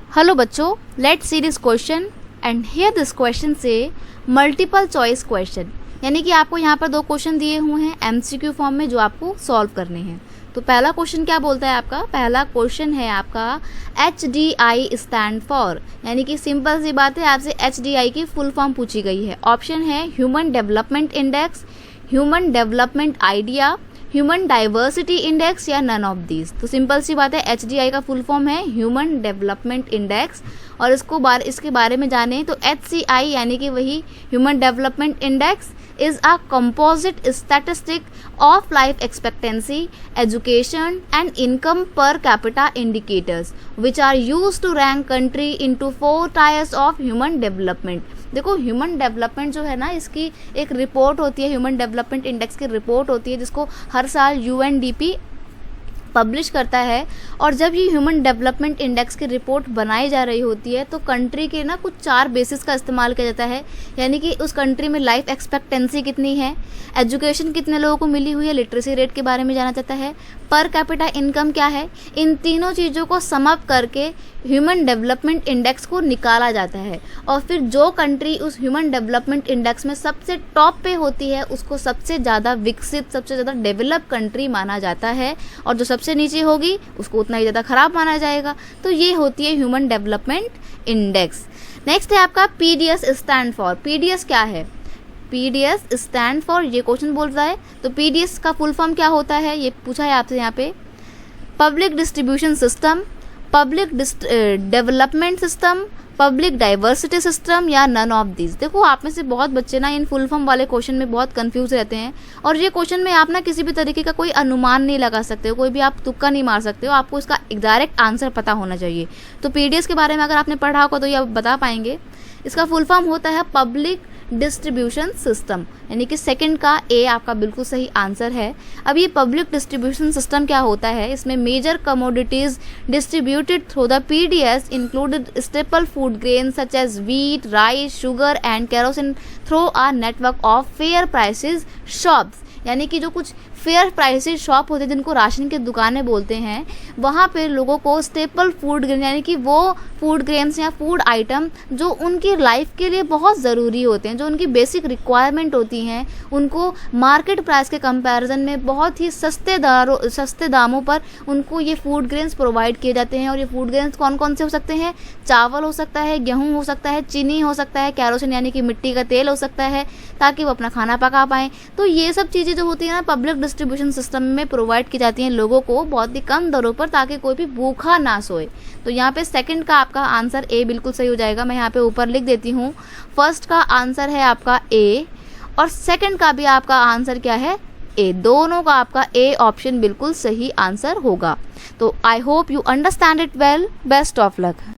Hello बच्चों, let's see this question and here this question से multiple choice question, यानी कि आपको यहाँ पर दो क्वेश्चन दिए हुए हैं एमसीक्यू फॉर्म में जो आपको सॉल्व करने हैं। तो पहला क्वेश्चन क्या बोलता है आपका? पहला क्वेश्चन है आपका HDI स्टैंड फॉर, यानी कि सिंपल सी बात है, आपसे HDI की फुल फॉर्म पूछी गई है। ऑप्शन है human development index, human development idea, human diversity index या नन ऑफ दीज। तो सिंपल सी बात है, HDI का फुल फॉर्म है ह्यूमन डेवलपमेंट इंडेक्स। और इसके बारे में जाने तो HCI यानी कि वही human development index is a composite statistic of life expectancy, education and income per capita indicators which are used to rank country into 4 tiers of human development। देखो, ह्यूमन डेवलपमेंट जो है ना, इसकी एक रिपोर्ट होती है, ह्यूमन डेवलपमेंट इंडेक्स की report होती है जिसको हर साल UNDP पब्लिश करता है। और जब ये ह्यूमन डेवलपमेंट इंडेक्स की रिपोर्ट बनाई जा रही होती है तो कंट्री के ना कुछ 4 बेसिस का इस्तेमाल किया जाता है, यानी कि उस कंट्री में लाइफ एक्सपेक्टेंसी कितनी है, एजुकेशन कितने लोगों को मिली हुई है, लिटरेसी रेट के बारे में जाना जाता है, पर कैपिटा इनकम क्या है। इन तीनों चीज़ों को सम अप करके ह्यूमन डेवलपमेंट इंडेक्स को निकाला जाता है। और फिर जो कंट्री उस ह्यूमन डेवलपमेंट इंडेक्स में सबसे टॉप पे होती है उसको सबसे ज़्यादा विकसित, सबसे ज़्यादा डेवलप कंट्री माना जाता है, और जो सबसे नीचे होगी उसको उतना ही ज़्यादा खराब माना जाएगा। तो ये होती है ह्यूमन डेवलपमेंट इंडेक्स। नेक्स्ट है आपका PDS स्टैंड फॉर। PDS क्या है? PDS स्टैंड फॉर, ये क्वेश्चन बोल रहा है। तो PDS का फुल फॉर्म क्या होता है, ये पूछा है आपसे यहाँ पे। Public distribution system, public development system, public diversity system या नन ऑफ दिस। देखो, आप में से बहुत बच्चे ना इन फुल फॉर्म वाले क्वेश्चन में बहुत कंफ्यूज रहते हैं, और ये क्वेश्चन में आप ना किसी भी तरीके का कोई अनुमान नहीं लगा सकते हो, कोई भी आप तुक्का नहीं मार सकते हो, आपको इसका डायरेक्ट आंसर पता होना चाहिए। तो PDS के बारे में अगर आपने पढ़ा होगा तो ये आप बता पाएंगे। इसका फुल फॉर्म होता है पब्लिक डिस्ट्रीब्यूशन सिस्टम, यानी कि सेकंड का A आपका बिल्कुल सही आंसर है। अब ये पब्लिक डिस्ट्रीब्यूशन सिस्टम क्या होता है? इसमें major commodities distributed through the PDS included staple food grain such as wheat, rice, sugar and kerosene through a network of fair prices shops, यानी कि जो कुछ फेयर प्राइसेस शॉप होते हैं जिनको राशन की दुकानें बोलते हैं, वहाँ पे लोगों को स्टेपल फूड ग्रेन, यानी कि वो फूड ग्रेन्स या फूड आइटम जो उनकी लाइफ के लिए बहुत ज़रूरी होते हैं, जो उनकी बेसिक रिक्वायरमेंट होती हैं, उनको मार्केट प्राइस के कंपैरिजन में बहुत ही सस्ते दामों पर उनको ये फूड ग्रेन्स प्रोवाइड किए जाते हैं। और ये फूड ग्रेन्स कौन कौन से हो सकते हैं? चावल हो सकता है, गेहूँ हो सकता है, चीनी हो सकता है, कैरोसिन यानी कि मिट्टी का तेल हो सकता है, ताकि वो अपना खाना पका पाएँ। तो ये सब चीज़ें जो होती हैं ना, पब्लिक डिस्ट्रीब्यूशन सिस्टम में प्रोवाइड की जाती हैं लोगों को बहुत ही कम दरों पर, ताकि कोई भी भूखा ना सोए। तो यहाँ पे सेकंड का आपका आंसर A बिल्कुल सही हो जाएगा। मैं यहाँ पे ऊपर लिख देती हूँ, फर्स्ट का आंसर है आपका A और सेकंड का भी आपका आंसर क्या है? A। दोनों का आपका A ऑप्शन बिल्कुल सही आंसर होगा। तो I hope you understand it well. Best of luck.